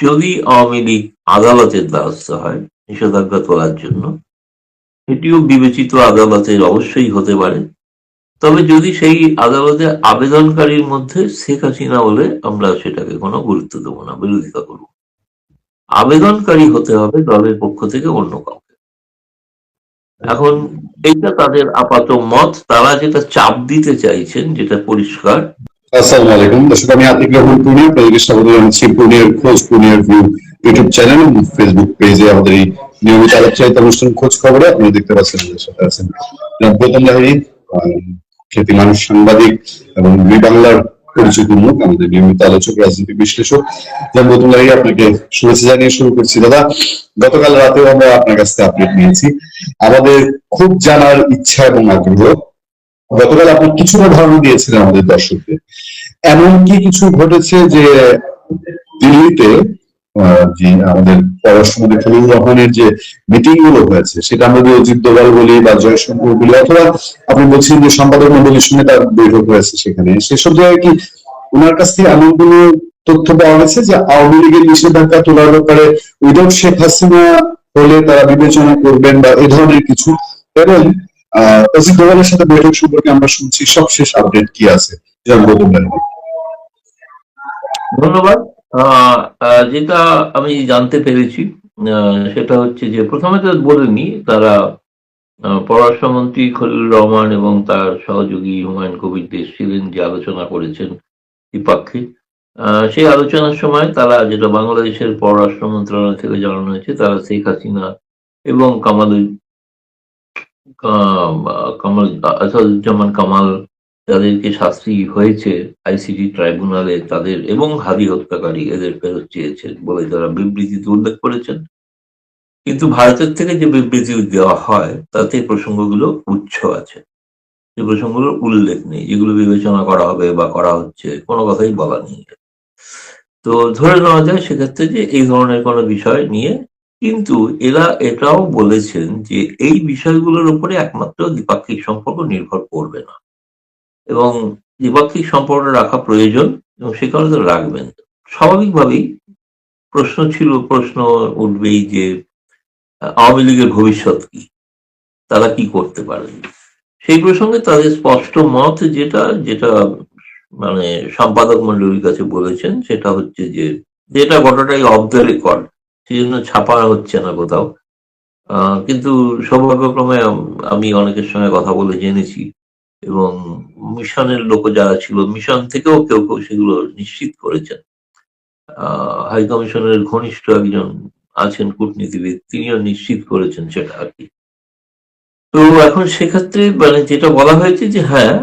যদি আওয়ামী লীগ আদালতের দ্বারস্থ হয় নিষেধাজ্ঞা তোলার জন্য, এটিও বিবেচিত আদালতের অবশ্যই হতে পারে। তবে যদি সেই আদালতে আবেদনকারীর মধ্যে শেখ হাসিনা হলে আমরা সেটাকে কোনো গুরুত্ব দেবো না, বিরোধিতা করব। আবেদনকারী হতে হবে দলের পক্ষ থেকে অন্য কাউকে। এখন এইটা তাদের আপাত মত, তারা যেটা চাপ দিতে চাইছেন যেটা পরিষ্কার। আসসালামু আলাইকুম দর্শক, আমি আতিক রহমান পূর্ণিয়া, আপনাদেরকে স্বাগত জানাচ্ছি পূর্ণিয়ার খোঁজ, পূর্ণিয়ার ভিউ ইউটিউব চ্যানেল এবং ফেসবুক পেজে আমাদের এই নিয়মিত আলোচনায় অনুষ্ঠান খোঁজ খবরে আপনারা দেখতে পাচ্ছেন আমাদের সাথে আছেন গৌতম লাহিড়ী, খ্যাতি মানুষ, সাংবাদিক এবং দুই বাংলার পরিচিত মুখ, আমাদের নিয়মিত আলোচক, রাজনৈতিক বিশ্লেষক। গৌতম লাহিড়ী, আপনাকে শুভেচ্ছা জানিয়ে শুরু করছি। দাদা, গতকাল রাতেও আমরা আপনার কাছ থেকে আপডেট নিয়েছি। আমাদের খুব জানার ইচ্ছা এবং আগ্রহ, গতকাল আপনি কিছুটা ধারণা দিয়েছিলেন আমাদের দর্শকদের, এমন কি কিছু ঘটেছে যে দিল্লিতে যে আমাদের পররাষ্ট্রমন্ত্রী খলিলুর রহমানের যে মিটিং গুলো হয়েছে, সেটা আমরা যদি অজিত দোভাল বলি বা জয়শঙ্কর বলি, অথবা আপনি বলছেন যে সম্পাদক মন্ডলীর সঙ্গে তার বৈঠক হয়েছে, সেখানে সেসব জায়গায় কি ওনার কাছ থেকে এমন কোন তথ্য পাওয়া গেছে যে আওয়ামী লীগের নিষেধাজ্ঞা তোলার ব্যাপারে উইদাউট শেখ হাসিনা হলে তারা বিবেচনা করবেন বা এ ধরনের কিছু? এবং অজিত দোভালের সাথে বৈঠক সম্পর্কে আমরা শুনছি, সবশেষ আপডেট কি আছে ধন্যবাদ। যেটা আমি জানতে পেরেছি সেটা হচ্ছে যে, প্রথমে তো বলেনি তারা পররাষ্ট্রমন্ত্রী খলিলুর রহমান এবং তার সহযোগী হুমায়ুন কবির দেশ ছিলেন, যে আলোচনা করেছেন দ্বিপাক্ষিক। সেই আলোচনার সময় তারা, যেটা বাংলাদেশের পররাষ্ট্র মন্ত্রণালয় থেকে জানানো হয়েছে, তারা শেখ হাসিনা এবং আসাদুজ্জামান কামাল, যাদেরকে শাস্তি হয়েছে আইসিটি ট্রাইব্যুনালে, তাদের এবং হাদি হত্যাকারী, এদের ফেরত চেয়েছেন বলে তারা বিবৃতিতে উল্লেখ করেছেন। কিন্তু ভারতের থেকে যে বিবৃতি দেওয়া হয় তাতে প্রসঙ্গগুলো উচ্চ আছে, যে প্রসঙ্গগুলোর উল্লেখ নেই, যেগুলো বিবেচনা করা হবে বা করা হচ্ছে কোনো কথাই বলা নেই। তো ধরে নেওয়া যায় সেক্ষেত্রে যে এই ধরনের কোনো বিষয় নিয়ে, কিন্তু এরা এটাও বলেছেন যে এই বিষয়গুলোর উপরে একমাত্র দ্বিপাক্ষিক সম্পর্ক নির্ভর করবে না, এবং দ্বিপাক্ষিক সম্পর্ক রাখা প্রয়োজন, এবং সে কারণে তারা রাখবেন। স্বাভাবিকভাবেই প্রশ্ন উঠবেই যে আওয়ামী লীগের ভবিষ্যৎ কি, তারা কি করতে পারেন। সেই প্রসঙ্গে তাদের স্পষ্ট মত যেটা যেটা মানে সম্পাদক মন্ডলীর কাছে বলেছেন, সেটা হচ্ছে যে যেটা ঘটনাটাই অফ দ্য রেকর্ড, সেই জন্য ছাপা হচ্ছে না কোথাও। কিন্তু সৌভাগ্যক্রমে আমি অনেকের সঙ্গে কথা বলে জেনেছি, এবং মিশনের লোক যারা ছিল, মিশন থেকেও কেউ কেউ সেগুলো নিশ্চিত করেছেন। হাই কমিশনের ঘনিষ্ঠ একজন আছেন কূটনীতিবিদ, তিনিও নিশ্চিত করেছেন সেটা আর কি। তো এখন সেক্ষেত্রে মানে যেটা বলা হয়েছে যে হ্যাঁ,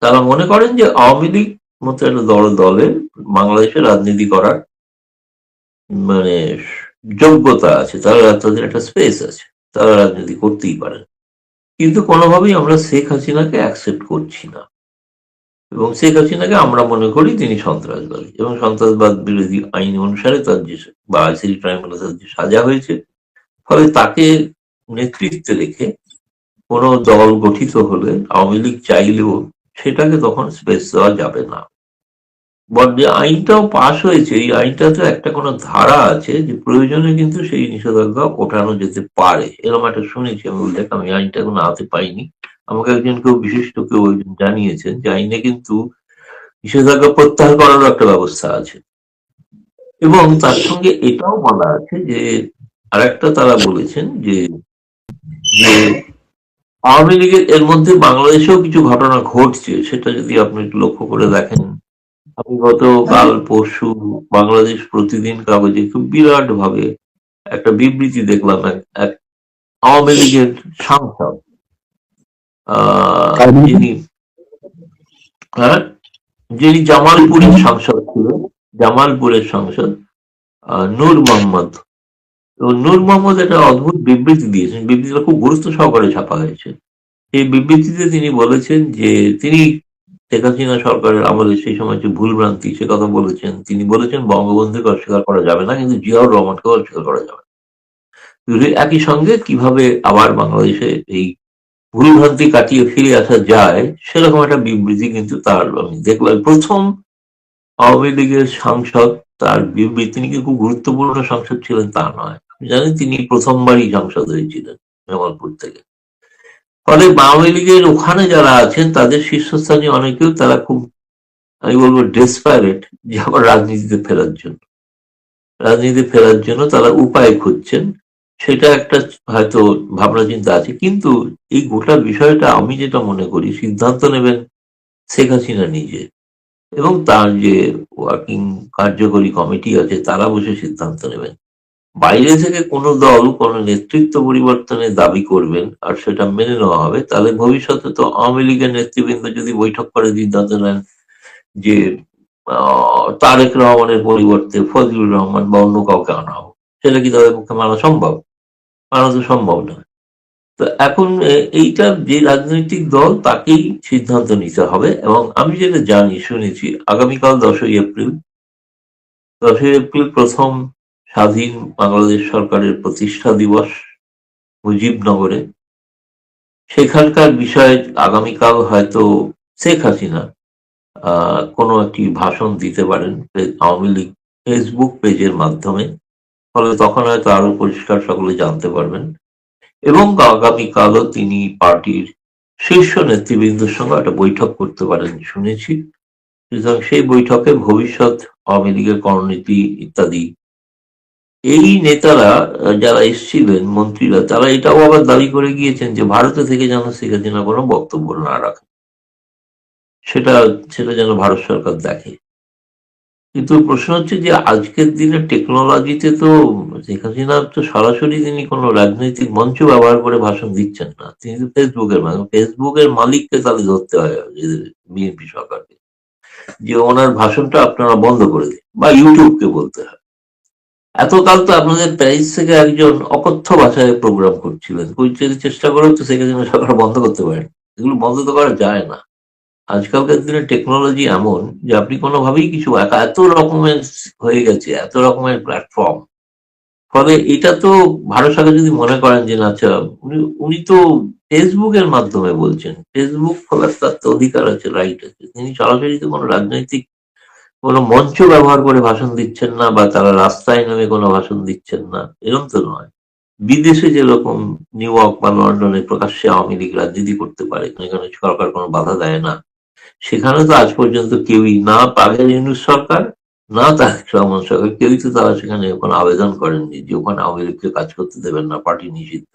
তারা মনে করেন যে আওয়ামী লীগ মতো একটা দলে বাংলাদেশে রাজনীতি করার মানে যোগ্যতা আছে, তাদের একটা স্পেস আছে, তারা রাজনীতি করতেই পারেন। কিন্তু কোনোভাবেই আমরা শেখ হাসিনাকে অ্যাকসেপ্ট করছি না, এবং শেখ হাসিনাকে আমরা মনে করি তিনি সন্ত্রাসবাদী, এবং সন্ত্রাসবাদ বিরোধী আইন অনুসারে তার যে, বা আইসিটি ট্রাইব্যুনালে তার যে সাজা হয়েছে, ফলে তাকে নেতৃত্বে রেখে কোনো দল গঠিত হলে আওয়ামী লীগ চাইলেও সেটাকে তখন স্পেস দেওয়া যাবে না। যে আইনটাও পাশ হয়েছে, এই আইনটাতে একটা কোনো ধারা আছে যে প্রয়োজনে কিন্তু সেই নিষেধাজ্ঞা ওঠানো যেতে পারে, এরকম একটা শুনেছি আমি উল্লেখ। আমি আইনটা এখনো হাতে পাইনি, আমাকে একজন কেউ বিশিষ্ট কেউ জানিয়েছেন যে আইনে কিন্তু নিষেধাজ্ঞা প্রত্যাহার করারও একটা ব্যবস্থা আছে। এবং তার সঙ্গে এটাও বলা আছে যে, আরেকটা তারা বলেছেন যে যে আওয়ামী লীগের এর মধ্যে বাংলাদেশেও কিছু ঘটনা ঘটছে, সেটা যদি আপনি একটু লক্ষ্য করে দেখেন। আমি গতকাল পরশু বাংলাদেশ প্রতিদিন কাগজে খুব বিরাট ভাবে একটা বিবৃতি দেখলাম, এক আওয়ামী লীগের সাংসদ, যিনি হ্যাঁ যিনি জামালপুরের সাংসদ ছিলেন, জামালপুরের সাংসদ নূর মোহাম্মদ। তো নূর মোহাম্মদ একটা অদ্ভুত বিবৃতি দিয়েছেন, বিবৃতিটা খুব গুরুত্ব সহকারে ছাপা হয়েছে। এই বিবৃতিতে তিনি বলেছেন যে তিনি শেখ হাসিনা সরকারের আমলে সেই সময় যে ভুলভ্রান্তি, সে কথা বলেছেন। তিনি বলেছেন বঙ্গবন্ধুকে অস্বীকার করা যাবে না, কিন্তু জিয়াউর রহমানকেও অস্বীকার করা যাবে না। একই সঙ্গে কিভাবে আবার বাংলাদেশে এই ভুলভ্রান্তি কাটিয়ে ফিরে আসা যায়, সেরকম একটা বিবৃতি কিন্তু তার আমি দেখলাম। প্রথম আওয়ামী লীগের সাংসদ, তার বিবৃতি, তিনি কি খুব গুরুত্বপূর্ণ সাংসদ ছিলেন তা নয়। জানেন তিনি প্রথমবারই সাংসদ হয়েছিলেন জামালপুর থেকে। ফলে আওয়ামী লীগের ওখানে যারা আছেন তাদের শীর্ষস্থানীয় অনেকেও তারা খুব, আমি বলবো ডেসপারেট, যে আবার রাজনীতিতে ফেরার জন্য তারা উপায় খুঁজছেন। সেটা একটা হয়তো ভাবনা চিন্তা আছে, কিন্তু এই গোটা বিষয়টা আমি যেটা মনে করি সিদ্ধান্ত নেবেন শেখ হাসিনা নিজে, এবং তার যে ওয়ার্কিং কার্যকরী কমিটি আছে তারা বসে সিদ্ধান্ত নেবেন। বাইরে থেকে কোনো দল কোনো নেতৃত্ব পরিবর্তনের দাবি করবেন আর সেটা মেনে নেওয়া হবে, তাহলে ভবিষ্যতে তো আওয়ামী লীগের নেতৃবৃন্দ যদি বৈঠক করে সিদ্ধান্ত নেন যে তারেক রহমানের পরিবর্তে ফজলুর রহমান বা অন্য কাউকে আনা হোক, সেটা কি তাদের পক্ষে মানা সম্ভব? মানা তো সম্ভব না। তো এখন এইটা যে রাজনৈতিক দল তাকেই সিদ্ধান্ত নিতে হবে। এবং আমি যেটা জানি, শুনেছি আগামীকাল 10ই এপ্রিল প্রথম স্বাধীন বাংলাদেশ সরকারের প্রতিষ্ঠা দিবস মুজিবনগরে। সেখানকার বিষয়ে আগামীকাল হয়তো শেখ হাসিনা কোনো একটি ভাষণ দিতে পারেন আওয়ামী লীগ ফেসবুক পেজের মাধ্যমে। ফলে তখন হয়তো আরো পরিষ্কার সকলে জানতে পারবেন, এবং আগামীকালও তিনি পার্টির শীর্ষ নেতৃবৃন্দের সঙ্গে একটা বৈঠক করতে পারেন শুনেছি। সুতরাং সেই বৈঠকে ভবিষ্যৎ আওয়ামী লীগের করণীতি ইত্যাদি, এই নেতারা যারা এসেছিলেন মন্ত্রীরা, তারা এটাও আবার দাবি করে গিয়েছেন যে ভারতে থেকে যেন শেখ হাসিনা কোনো বক্তব্য না রাখে, সেটা সেটা যেন ভারত সরকার দেখে। কিন্তু প্রশ্ন হচ্ছে যে আজকের দিনে টেকনোলজিতে তো শেখ হাসিনা তো সরাসরি তিনি কোনো রাজনৈতিক মঞ্চ ব্যবহার করে ভাষণ দিচ্ছেন না, তিনি তো ফেসবুকের মালিককে তাহলে ধরতে হয় বিএনপি সরকারকে, যে ওনার ভাষণটা আপনারা বন্ধ করে দিন, বা ইউটিউবকে বলতে হয়। এতকাল তো আপনাদের প্যারিস থেকে একজন অকথ্য ভাষায় প্রোগ্রাম করছিলেন, চেষ্টা করেও তো শেখ হাসিনা সরকার বন্ধ করতে পারেন। এগুলো বন্ধ তো করা যায় না। আজকালকার দিনে টেকনোলজি এমন যে আপনি কোনোভাবেই কিছু এত রকমের হয়ে গেছে, এত রকমের প্ল্যাটফর্ম। ফলে এটা তো ভারত সরকার যদি মনে করেন যে না, আচ্ছা উনি তো ফেসবুকের মাধ্যমে বলছেন, ফেসবুক খোলার তার তো অধিকার আছে, রাইট আছে, তিনি সরাসরি তো কোনো রাজনৈতিক কোনো মঞ্চ ব্যবহার করে ভাষণ দিচ্ছেন না, বা তারা রাস্তায় নেমে কোনো ভাষণ দিচ্ছেন না, এরকম তো নয়। বিদেশে যেরকম নিউ ইয়র্ক বা লন্ডনে প্রকাশ্যে আওয়ামী লীগ রাজনীতি করতে পারে, এখানে সরকার কোনো বাধা দেয় না, সেখানে তো আজ পর্যন্ত কেউই, না পাগল ইউনূস সরকার না তারেক রহমান সরকার, কেউই তো তারা সেখানে কোনো আবেদন করেননি যে ওখানে আওয়ামী লীগকে কাজ করতে দেবেন না, পার্টি নিষিদ্ধ।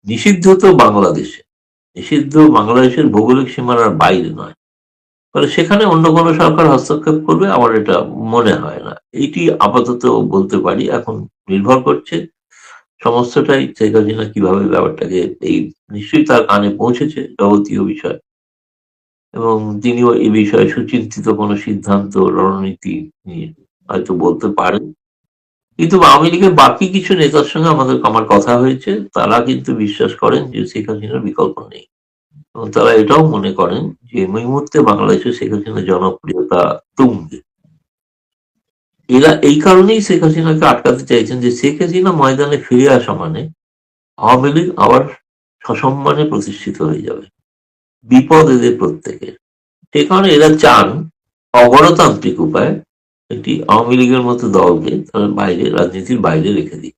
নিষিদ্ধ তো বাংলাদেশে, নিষিদ্ধ বাংলাদেশের ভৌগোলিক সীমানার বাইরে নয়। ফলে সেখানে অন্য কোনো সরকার হস্তক্ষেপ করবে আমার এটা মনে হয় না। এইটি আপাতত বলতে পারি। এখন নির্ভর করছে সমস্তটাই শেখ হাসিনা কিভাবে ব্যাপারটাকে, এই নিশ্চয়ই তার কানে পৌঁছেছে যাবতীয় বিষয়, এবং তিনিও এই বিষয়ে সুচিন্তিত কোনো সিদ্ধান্ত রণনীতি নিয়ে হয়তো বলতে পারেন। কিন্তু আওয়ামী লীগের বাকি কিছু নেতার সঙ্গে আমার কথা হয়েছে, তারা কিন্তু বিশ্বাস করেন যে শেখ হাসিনার বিকল্প নেই, এবং তারা এটাও মনে করেন যে এই মুহূর্তে বাংলাদেশে শেখ হাসিনার জনপ্রিয়তা তুঙ্গে। এরা এই কারণেই শেখ হাসিনাকে আটকাতে চাইছেন যে শেখ হাসিনা ময়দানে ফিরে আসা মানে আওয়ামী লীগ আবার সসম্মানে প্রতিষ্ঠিত হয়ে যাবে, বিপদ এদের প্রত্যেকের। সে কারণে এরা চান অগণতান্ত্রিক উপায়ে একটি আওয়ামী লীগের মতো দলকে বাইরে, রাজনীতির বাইরে রেখে দিই।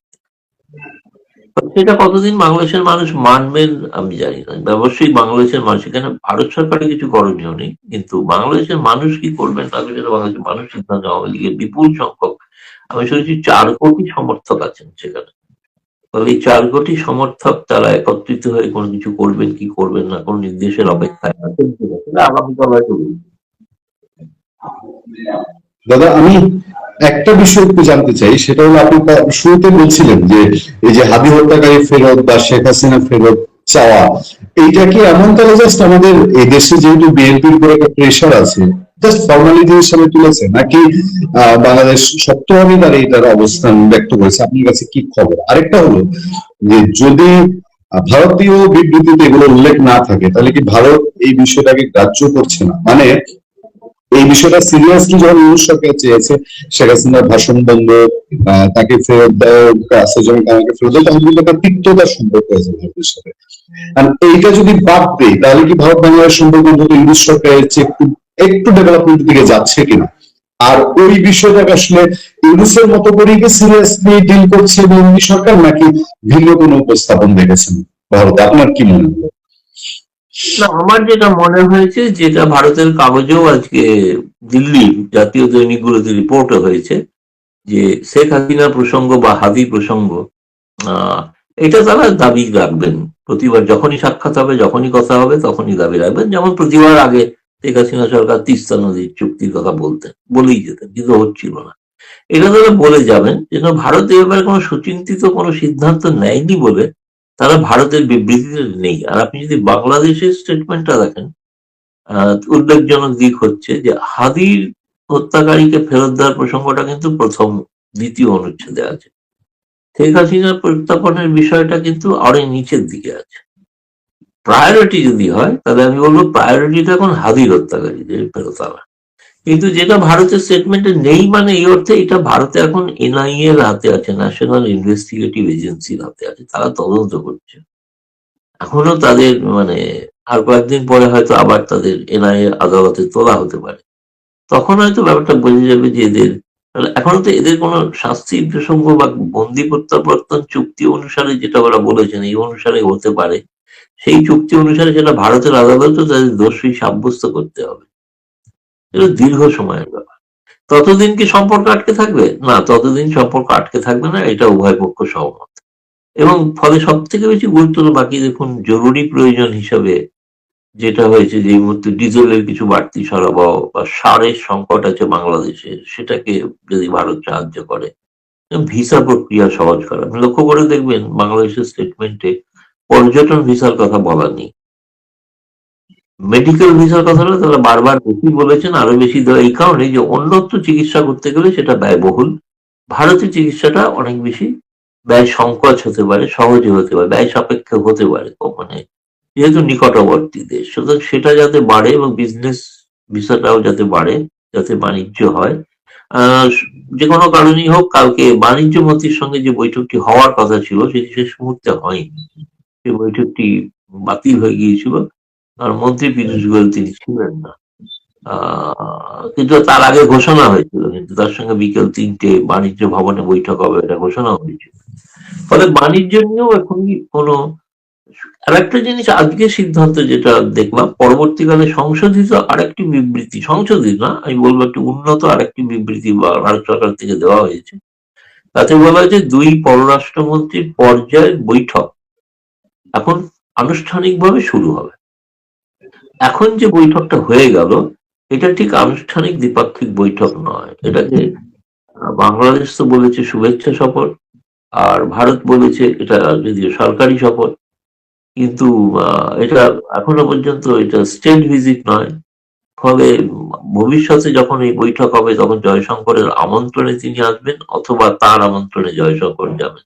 সেটা কতদিন বাংলাদেশের মানুষ মানবেন আমি জানি না। অবশ্যই বাংলাদেশের মানুষ, এখানে ভারত সরকারের কিছু করণীয় নেই, কিন্তু বাংলাদেশের মানুষ কি করবেন না সেটা বাংলাদেশের মানুষ সিদ্ধান্ত। আওয়ামী লীগের বিপুল সংখ্যক, আমি শুনেছি 4 কোটি সমর্থক আছেন সেখানে। ফলে এই 4 কোটি সমর্থক তারা একত্রিত হয়ে কোনো কিছু করবেন কি করবেন না, কোন নির্দেশের অপেক্ষায় আছেন সেটা আগামীকাল হয়তো বলবো। দাদা, আমি একটা বিষয় একটু জানতে চাই, সেটা হলো আপনি শুরুতে বলছিলেন যে এই যে হাদি হত্যাকারী ফেরত বা শেখ হাসিনা ফেরত চাওয়া, এইটা কি এমন তাহলে জাস্ট আমাদের এই দেশে যেহেতু বিএনপির উপর একটা প্রেশার আছে জাস্ট ফর্মালিটি হিসেবে তুলেছে, নাকি বাংলাদেশ শক্তভাবে তার এইটার অবস্থান ব্যক্ত করেছে? আপনার কাছে কি খবর? আরেকটা হলো যে যদি ভারতীয় বিবৃতিতে এগুলো উল্লেখ না থাকে তাহলে কি ভারত এই বিষয়টাকে গ্রাহ্য করছে না? মানে এই বিষয়টা সিরিয়াসলি যখন ইউনুস সরকার চেয়েছে শেখ হাসিনার ভাষণ বন্ধ, তাকে ফেরত দেওয়া, আমাকে ফেরত দেয়, তখন কিন্তু একটা তিক্ততার সম্পর্ক হয়েছে ভারতের সাথে। আর এইটা যদি বাদ দেয় তাহলে কি ভারত বাংলাদেশ সম্পর্ক অন্তত ইউনুস সরকারের চেয়ে একটু ডেভেলপমেন্টের দিকে যাচ্ছে কিনা? আর ওই বিষয়টাকে আসলে ইউনুসের মতো করে কি সিরিয়াসলি ডিল করছে মোদী সরকার, নাকি ভিন্ন কোনো উপস্থাপন দেখেছেন ভারতে? আপনার কি মনে হয়? না, আমার যেটা মনে হয়েছে, যেটা ভারতের কাগজেও আজকে দিল্লির জাতীয় দৈনিকগুলোতে রিপোর্টও হয়েছে, যে শেখ হাসিনা প্রসঙ্গ বা হাদি প্রসঙ্গ, আহ, এটা তারা দাবি রাখবেন। প্রতিবার যখনই সাক্ষাৎ হবে, যখনই কথা হবে, তখনই দাবি রাখবেন। যেমন প্রতিবার আগে শেখ হাসিনা সরকার তিস্তা নদীর চুক্তির কথা বলেই যেতেন, কিন্তু হচ্ছিল না। এটা তারা বলে যাবেন, যেন ভারত এ ব্যাপারে কোনো সুচিন্তিত কোনো সিদ্ধান্ত নেয়নি বলে তারা ভারতের বিবৃতিতে নেই। আর আপনি যদি বাংলাদেশের স্টেটমেন্টটা দেখেন, উল্লেখজনক দিক হচ্ছে যে হাদির হত্যাকারীকে ফেরত দেওয়ার প্রসঙ্গটা কিন্তু দ্বিতীয় অনুচ্ছেদে আছে। শেখ হাসিনার প্রত্যাপনের বিষয়টা কিন্তু অনেক নিচের দিকে আছে। প্রায়োরিটি যদি হয়, তাহলে আমি বলবো প্রায়োরিটিটা এখন হাদির হত্যাকারীদের ফেরত আনা। কিন্তু যেটা ভারতের স্টেটমেন্টে নেই, মানে এই অর্থে এটা ভারতে এখন এনআইএ এর হাতে আছে, ন্যাশনাল ইনভেস্টিগেটিভ এজেন্সির হাতে আছে, তারা তদন্ত করছে। এখনো তাদের মানে আর কয়েকদিন পরে হয়তো আবার তাদের এনআইএ আদালতে তোলা হতে পারে। তখন হয়তো ব্যাপারটা বোঝা যাবে যে এদের, এখনো তো এদের কোনো শাস্তির প্রসঙ্গ বা বন্দি প্রত্যাবর্তন চুক্তি অনুসারে যেটা ওরা বলেছেন এই অনুসারে হতে পারে, সেই চুক্তি অনুসারে সেটা ভারতের আদালতও তাদের দোষী সাব্যস্ত করতে হবে। এটা দীর্ঘ সময়ের ব্যাপার। ততদিন কি সম্পর্ক আটকে থাকবে? না, ততদিন সম্পর্ক আটকে থাকবে না, এটা উভয় পক্ষ সহমত। এবং ফলে সব থেকে বেশি গুরুত্ব বাকি দেখুন জরুরি প্রয়োজন হিসাবে যেটা হয়েছে, যে এই মুহূর্তে ডিজেলের কিছু বাড়তি সরবরাহ বা সারের সংকট আছে বাংলাদেশে, সেটাকে যদি ভারত সাহায্য করে, ভিসা প্রক্রিয়া সহজ করা। আপনি লক্ষ্য করে দেখবেন বাংলাদেশের স্টেটমেন্টে পর্যটন ভিসার কথা বলা নেই, মেডিকেল ভিসার কথাটা তারা বারবার বেশি বলেছেন, আরো বেশি দেওয়া এই কারণে যে অন্যত্র চিকিৎসা করতে গেলে সেটা ব্যয়বহুল, ভারতের চিকিৎসাটা অনেক বেশি ব্যয় সংকোচ হতে পারে, সহজে হতে পারে, ব্যয় সাপেক্ষ হতে পারে, মানে যেহেতু নিকটবর্তী দেশ, সুতরাং সেটা যাতে বাড়ে এবং বিজনেস ভিসাটাও যাতে বাড়ে, যাতে বাণিজ্য হয়। আহ যে কোনো কারণেই হোক, কালকে বাণিজ্য মন্ত্রীর সঙ্গে যে বৈঠকটি হওয়ার কথা ছিল সেটি শেষ মুহূর্তে হয়নি। সেই বৈঠকটি বাতিল হয়ে গিয়েছিল, আর মন্ত্রী পীযূষ গোয়েল তিনি ছিলেন না। কিন্তু তার আগে ঘোষণা হয়েছিল, কিন্তু তার সঙ্গে বিকেল 3টে বাণিজ্য ভবনে বৈঠক হবে এটা ঘোষণা হয়েছিল। ফলে বাণিজ্য নিয়েও এখন কোনো, আর একটা জিনিস আজকে সিদ্ধান্ত যেটা দেখলাম, পরবর্তীকালে সংশোধিত আরেকটি বিবৃতি, সংশোধিত না আমি বলবো একটি উন্নত আরেকটি বিবৃতি ভারত সরকার থেকে দেওয়া হয়েছে। তাতে বলা হয়েছে দুই পররাষ্ট্রমন্ত্রীর পর্যায়ের বৈঠক এখন আনুষ্ঠানিকভাবে শুরু হবে। এখন যে বৈঠকটা হয়ে গেল, এটা ঠিক আনুষ্ঠানিক দ্বিপাক্ষিক বৈঠক নয়, এটাকে বাংলাদেশ তো বলেছে শুভেচ্ছা সফর, আর ভারত বলেছে এটা যদিও সরকারি সফর, কিন্তু এটা এখনো পর্যন্ত এটা স্টেট ভিজিট নয়। ফলে ভবিষ্যতে যখন এই বৈঠক হবে তখন জয়শঙ্করের আমন্ত্রণে তিনি আসবেন, অথবা তার আমন্ত্রণে জয়শঙ্কর যাবেন।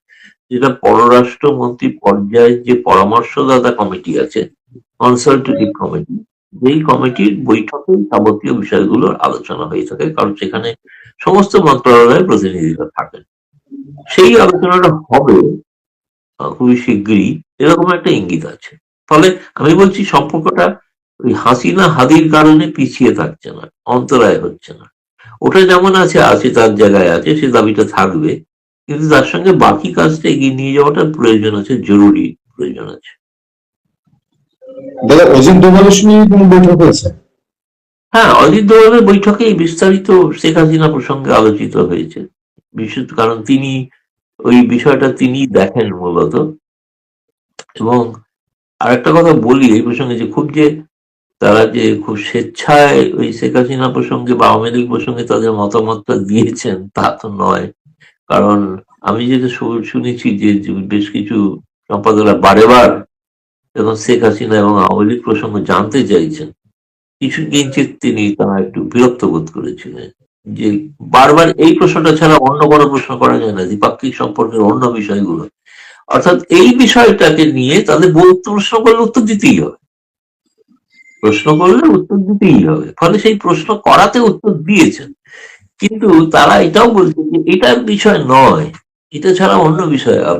যেটা পররাষ্ট্রমন্ত্রী পর্যায়ের যে পরামর্শদাতা কমিটি আছে, কনসালটেটিভ কমিটি, যেই কমিটির বৈঠকে যাবতীয় বিষয়গুলোর আলোচনা হয়ে থাকে, কারণ সেখানে সমস্ত মন্ত্রণালয়ের প্রতিনিধিরা থাকেন। সেই আলোচনাটা হবে খুবই শিগগিরই, এরকম একটা ইঙ্গিত আছে। ফলে আমি বলছি সম্পর্কটা ওই হাসিনা হাদির কারণে পিছিয়ে থাকছে না, অন্তরায় হচ্ছে না। ওটা যেমন আছে আছে তার জায়গায় আছে, সে দাবিটা থাকবে, কিন্তু তার সঙ্গে বাকি কাজটা এগিয়ে নিয়ে যাওয়াটা প্রয়োজন আছে, জরুরি প্রয়োজন আছে। দাদা, অজিত ডোভালের সঙ্গে কোনো বৈঠক হয়েছে? হ্যাঁ, অজিত দোভালের বৈঠকে বিস্তারিত শেখ হাসিনা প্রসঙ্গে আলোচিত হয়েছে, বিশেষ কারণ তিনি ওই বিষয়টা তিনি দেখেন মূলত। এবং আরেকটা কথা বলি এই প্রসঙ্গে, যে তারা যে খুব স্বেচ্ছায় ওই শেখ হাসিনা প্রসঙ্গে বা আওয়ামী লীগ প্রসঙ্গে তাদের মতামতটা দিয়েছেন তা তো নয়। কারণ আমি যেটা শুনেছি যে বেশ কিছু সম্পাদকরা বারেবার যখন শেখ হাসিনা এবং আওয়ামী লীগ প্রসঙ্গ জানতে চাইছেন, কিছু কিঞ্চিত তারা একটু বিরক্ত বোধ করেছিলেন, যে বারবার এই প্রশ্নটা ছাড়া অন্য কোনো প্রশ্ন করা যায় না দ্বিপাক্ষিক সম্পর্কের অন্য বিষয়গুলো। অর্থাৎ এই বিষয়টাকে নিয়ে তাদের প্রশ্ন করলে উত্তর দিতেই হবে, প্রশ্ন করলে উত্তর দিতেই হবে। ফলে সেই প্রশ্ন করাতে উত্তর দিয়েছেন, কিন্তু তারা এটাও বলছে যে এটা বিষয় নয়, এটা ছাড়া অন্য বিষয় আর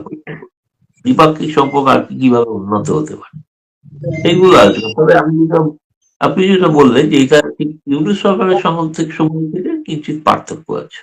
দ্বিপাক্ষিক সম্পর্ক আর কিভাবে উন্নত হতে পারে সেইগুলো আছে। তবে আপনি যেটা বললেন যে এটা ঠিক ইউনিট সরকারের সময় থেকে কিঞ্চিত পার্থক্য আছে।